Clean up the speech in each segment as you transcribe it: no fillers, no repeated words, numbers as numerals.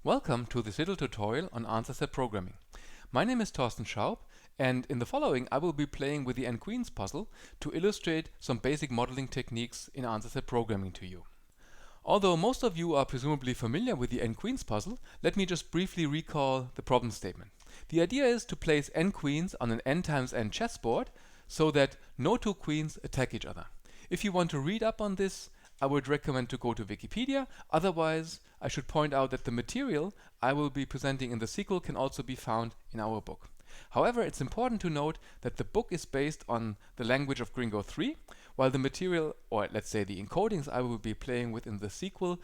Welcome to this little tutorial on answer set programming. My name is Thorsten Schaub, and in the following I will be playing with the n-queens puzzle to illustrate some basic modeling techniques in answer set programming to you. Although most of you are presumably familiar with the n-queens puzzle, let me just briefly recall the problem statement. The idea is to place n-queens on an n times n chessboard so that no two queens attack each other. If you want to read up on this, I would recommend to go to Wikipedia. Otherwise, I should point out that the material I will be presenting in the sequel can also be found in our book. However, it's important to note that the book is based on the language of Gringo 3, while the material, or let's say the encodings I will be playing with in the sequel,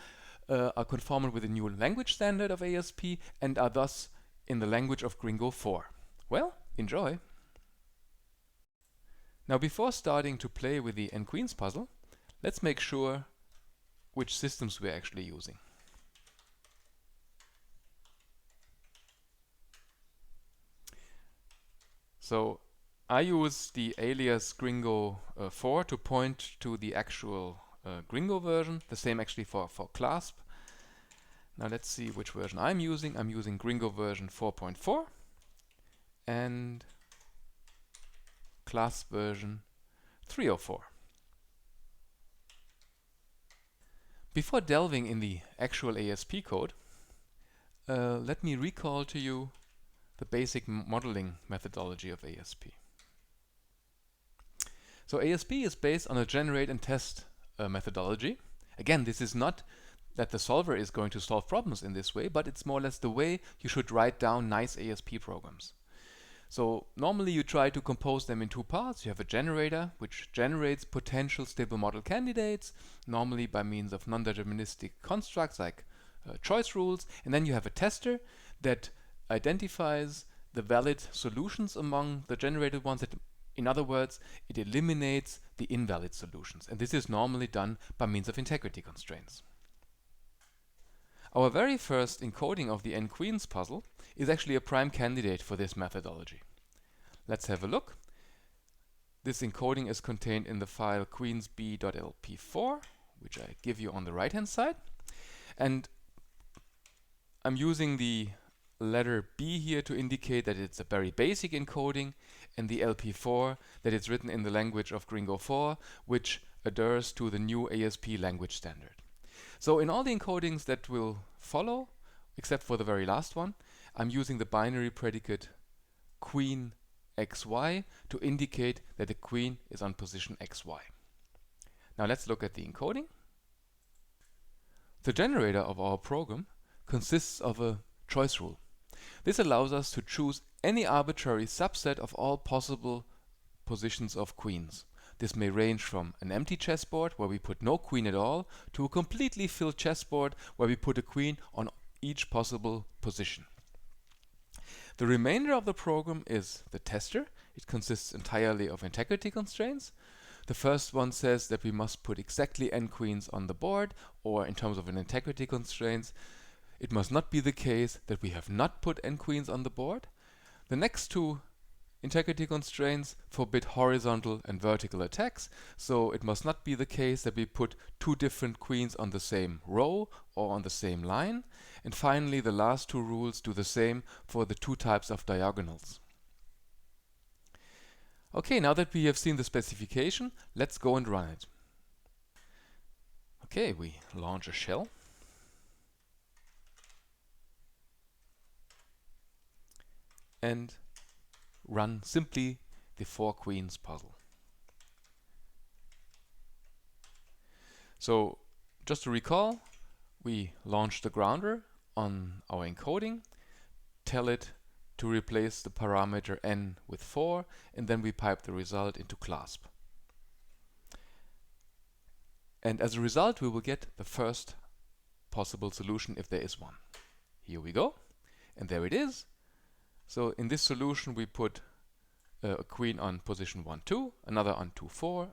are conformant with the new language standard of ASP and are thus in the language of Gringo 4. Well, enjoy! Now, before starting to play with the n-queens puzzle, let's make sure which systems we're actually using. So I use the alias Gringo 4 to point to the actual Gringo version, the same actually for CLASP. Now let's see which version I'm using. I'm using Gringo version 4.4 and CLASP version 3.04. Before delving in the actual ASP code, let me recall to you the basic modeling methodology of ASP. So ASP is based on a generate and test methodology. Again, this is not that the solver is going to solve problems in this way, but it's more or less the way you should write down nice ASP programs. So normally you try to compose them in two parts. You have a generator, which generates potential stable model candidates, normally by means of non-deterministic constructs like choice rules. And then you have a tester that identifies the valid solutions among the generated ones. In other words, it eliminates the invalid solutions. And this is normally done by means of integrity constraints. Our very first encoding of the n-queens puzzle is actually a prime candidate for this methodology. Let's have a look. This encoding is contained in the file queensb.lp4, which I give you on the right hand side. And I'm using the letter B here to indicate that it's a very basic encoding, and the LP4 that it's written in the language of Gringo 4, which adheres to the new ASP language standard. So in all the encodings that will follow, except for the very last one, I'm using the binary predicate queen xy to indicate that the queen is on position xy. Now let's look at the encoding. The generator of our program consists of a choice rule. This allows us to choose any arbitrary subset of all possible positions of queens. This may range from an empty chessboard where we put no queen at all to a completely filled chessboard where we put a queen on each possible position. The remainder of the program is the tester. It consists entirely of integrity constraints. The first one says that we must put exactly n queens on the board, or in terms of an integrity constraints, it must not be the case that we have not put n queens on the board. The next two integrity constraints forbid horizontal and vertical attacks, so it must not be the case that we put two different queens on the same row or on the same line. And finally, the last two rules do the same for the two types of diagonals. Okay, now that we have seen the specification, let's go and run it. Okay, we launch a shell. And run simply the 4 queens puzzle. So just to recall, we launch the grounder on our encoding, tell it to replace the parameter n with 4, and then we pipe the result into CLASP. And as a result, we will get the first possible solution if there is one. Here we go, and there it is. So in this solution we put a queen on position 1, 2, another on 2, 4,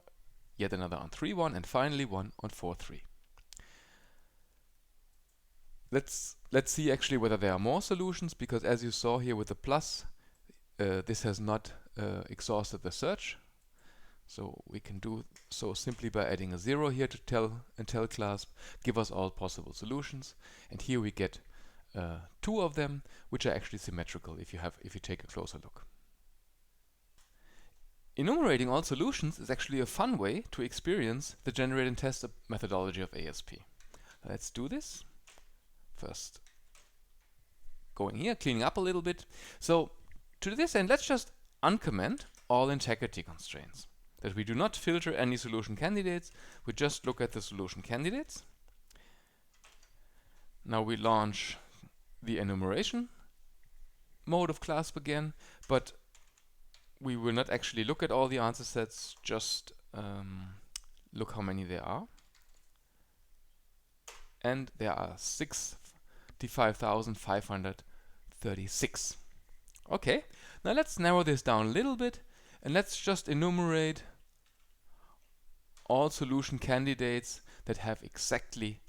yet another on 3, 1, and finally one on 4, 3. Let's see actually whether there are more solutions, because as you saw here with the plus, this has not exhausted the search. So we can do so simply by adding a 0 here to tell CLASP, give us all possible solutions. And here we get two of them, which are actually symmetrical if you take a closer look. Enumerating all solutions is actually a fun way to experience the generate and test methodology of ASP. Let's do this. First, going here, cleaning up a little bit. So to this end, let's just uncomment all integrity constraints. That we do not filter any solution candidates, we just look at the solution candidates. Now we launch the enumeration mode of clasp again, but we will not actually look at all the answer sets, just look how many there are. And there are 65,536. Okay, now let's narrow this down a little bit and let's just enumerate all solution candidates that have exactly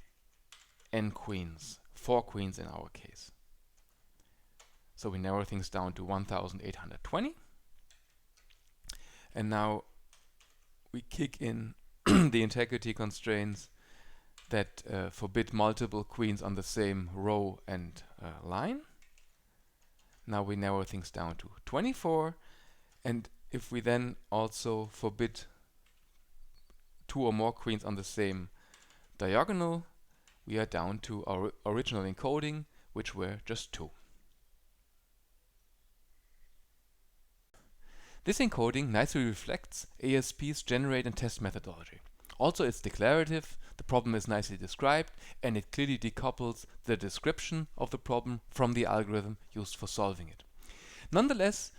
n queens, 4 queens in our case. So we narrow things down to 1,820. And now we kick in the integrity constraints that forbid multiple queens on the same row and line. Now we narrow things down to 24. And if we then also forbid 2 or more queens on the same diagonal, we are down to our original encoding, which were just 2. This encoding nicely reflects ASP's generate and test methodology. Also, it's declarative, the problem is nicely described, and it clearly decouples the description of the problem from the algorithm used for solving it. Nonetheless,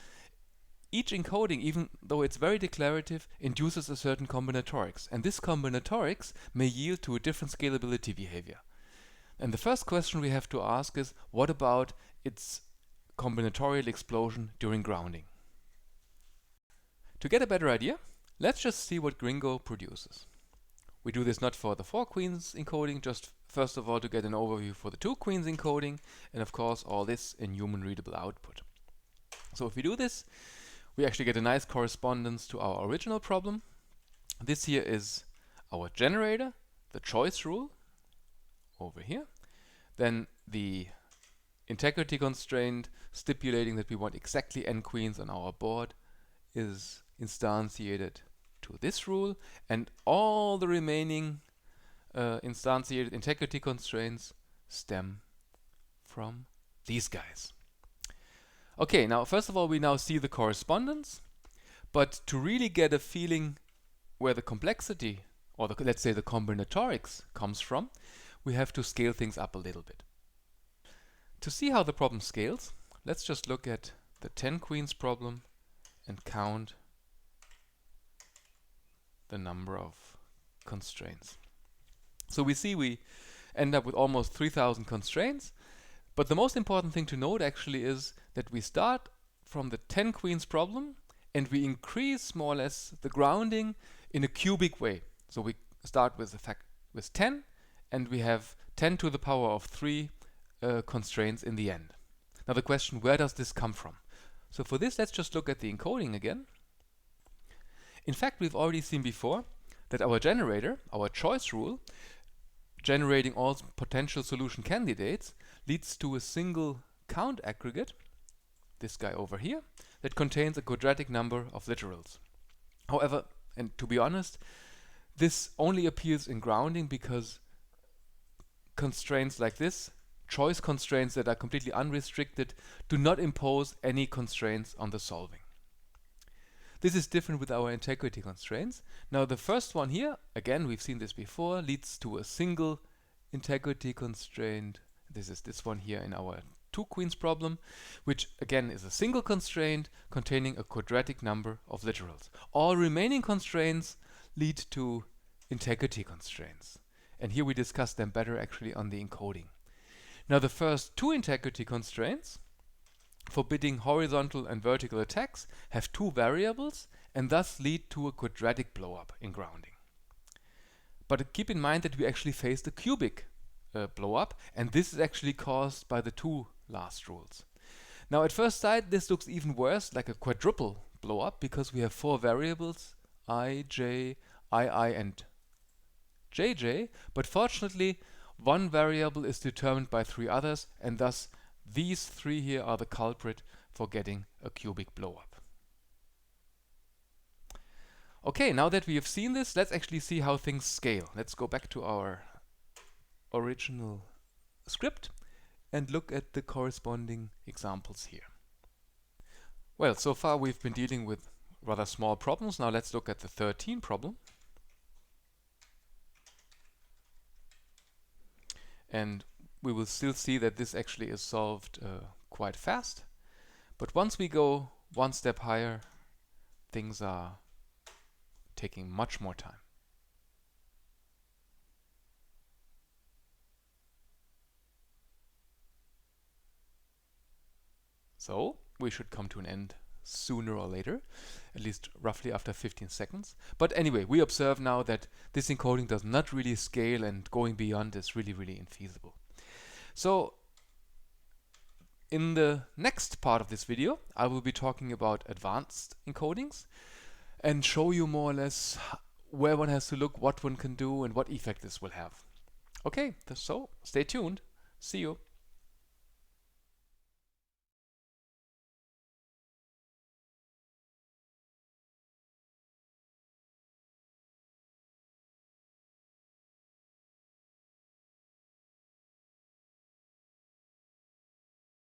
each encoding, even though it's very declarative, induces a certain combinatorics, and this combinatorics may yield to a different scalability behavior. And the first question we have to ask is, what about its combinatorial explosion during grounding? To get a better idea, let's just see what Gringo produces. We do this not for the 4 queens encoding, just first of all to get an overview for the 2 queens encoding, and of course all this in human readable output. So if we do this, we actually get a nice correspondence to our original problem. This here is our generator, the choice rule, over here. Then the integrity constraint stipulating that we want exactly n queens on our board is instantiated to this rule, and all the remaining instantiated integrity constraints stem from these guys. Okay, now first of all we now see the correspondence, but to really get a feeling where the complexity, or let's say the combinatorics, comes from, we have to scale things up a little bit. To see how the problem scales, let's just look at the 10 queens problem and count the number of constraints. So we see we end up with almost 3,000 constraints, but the most important thing to note actually is that we start from the 10 queens problem and we increase more or less the grounding in a cubic way. So we start with 10 and we have 10 to the power of 3 constraints in the end. Now the question, where does this come from? So for this, let's just look at the encoding again. In fact, we've already seen before that our generator, our choice rule, generating all potential solution candidates, leads to a single count aggregate, this guy over here, that contains a quadratic number of literals. However, and to be honest, this only appears in grounding because constraints like this, choice constraints that are completely unrestricted, do not impose any constraints on the solving. This is different with our integrity constraints. Now the first one here, again we've seen this before, leads to a single integrity constraint. This is this one here in our 2 queens problem, which again is a single constraint containing a quadratic number of literals. All remaining constraints lead to integrity constraints. And here we discuss them better actually on the encoding. Now the first 2 integrity constraints, forbidding horizontal and vertical attacks, have 2 variables and thus lead to a quadratic blow-up in grounding. But keep in mind that we actually faced a cubic blow-up, and this is actually caused by the 2 last rules. Now at first sight this looks even worse, like a quadruple blow-up, because we have 4 variables, I, j, ii and jj, but fortunately one variable is determined by three others, and thus these three here are the culprit for getting a cubic blowup. Okay, now that we have seen this, let's actually see how things scale. Let's go back to our original script and look at the corresponding examples here. Well, so far we've been dealing with rather small problems. Now let's look at the 13 problem. And we will still see that this actually is solved quite fast. But once we go one step higher, things are taking much more time. So we should come to an end sooner or later, at least roughly after 15 seconds. But anyway, we observe now that this encoding does not really scale, and going beyond is really, really infeasible. So in the next part of this video, I will be talking about advanced encodings and show you more or less where one has to look, what one can do, and what effect this will have. Okay, so stay tuned. See you.